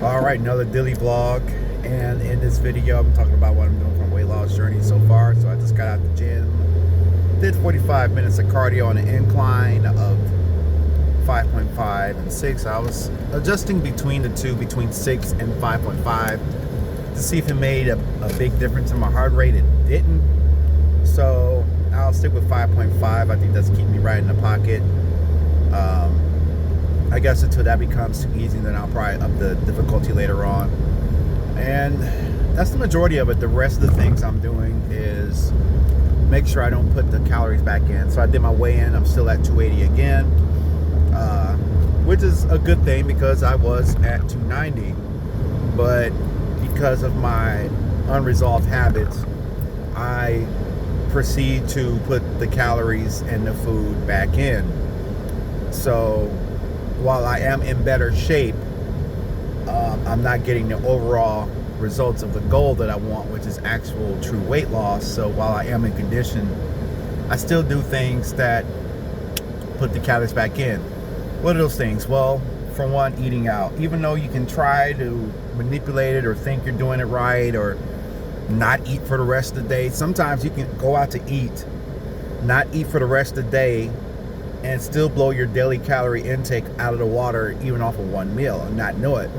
Alright, another daily vlog, and in this video I'm talking about what I'm doing from weight loss journey so far. So I just got out the gym, did 45 minutes of cardio on an incline of 5.5 and 6. I was adjusting between the two, between 6 and 5.5, to see if it made a big difference in my heart rate. It didn't, so I'll stick with 5.5. I think that's keeping me right in the pocket. I guess until that becomes too easy, then I'll probably up the difficulty later on. And that's the majority of it. The rest of the things I'm doing is make sure I don't put the calories back in. So I did my weigh-in. I'm still at 280 again, which is a good thing because I was at 290. But because of my unresolved habits, I proceed to put the calories and the food back in. So while I am in better shape, I'm not getting the overall results of the goal that I want, which is actual true weight loss. So while I am in condition, I still do things that put the calories back in. What are those things? Well, for one, eating out. Even though you can try to manipulate it or think you're doing it right or not eat for the rest of the day, sometimes you can go out to eat, not eat for the rest of the day, and still blow your daily calorie intake out of the water, even off of one meal, and not know it.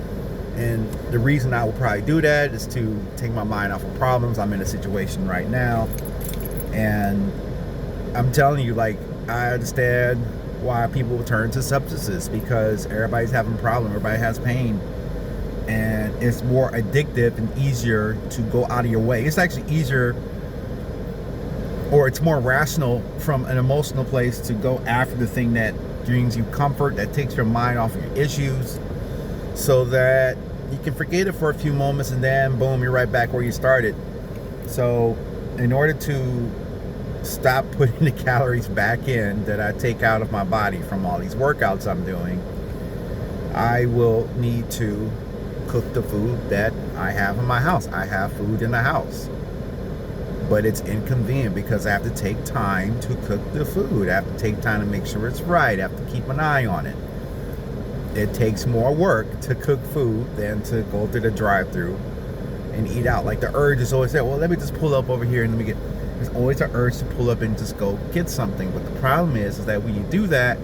And the reason I will probably do that is to take my mind off of problems. I'm in a situation right now, and I'm telling you, like, I understand why people turn to substances, because everybody's having a problem, everybody has pain, and it's more addictive and easier to go out of your way. It's actually easier, or it's more rational from an emotional place to go after the thing that brings you comfort, that takes your mind off of your issues, so that you can forget it for a few moments, and then boom, you're right back where you started. So in order to stop putting the calories back in that I take out of my body from all these workouts I'm doing, I will need to cook the food that I have in my house. I have food in the house, but it's inconvenient because I have to take time to cook the food. I have to take time to make sure it's right. I have to keep an eye on it. It takes more work to cook food than to go through the drive-thru and eat out. Like, the urge is always there, well, let me just pull up over here and let me get, there's always an urge to pull up and just go get something. But the problem is that when you do that,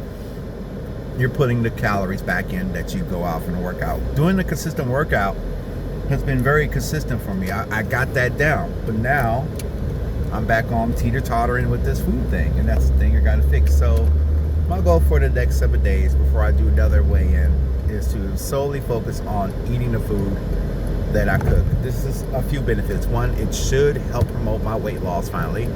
you're putting the calories back in that you go out and work out. Doing a consistent workout has been very consistent for me. I got that down, but now I'm back on teeter-tottering with this food thing, and that's the thing I gotta fix. So my goal for the next 7 days before I do another weigh-in is to solely focus on eating the food that I cook. This is a few benefits. One, it should help promote my weight loss finally.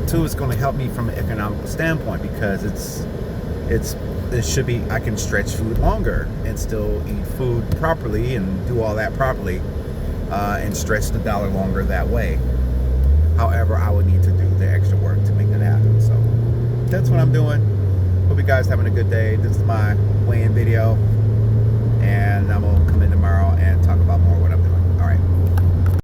Two, it's going to help me from an economical standpoint, because it should be, I can stretch food longer and still eat food properly and do all that properly, and stretch the dollar longer that way. However, I would need to do the extra work to make that happen. So that's what I'm doing. Hope you guys having a good day. This is my weigh-in video, and I'm gonna come in tomorrow and talk about more what I'm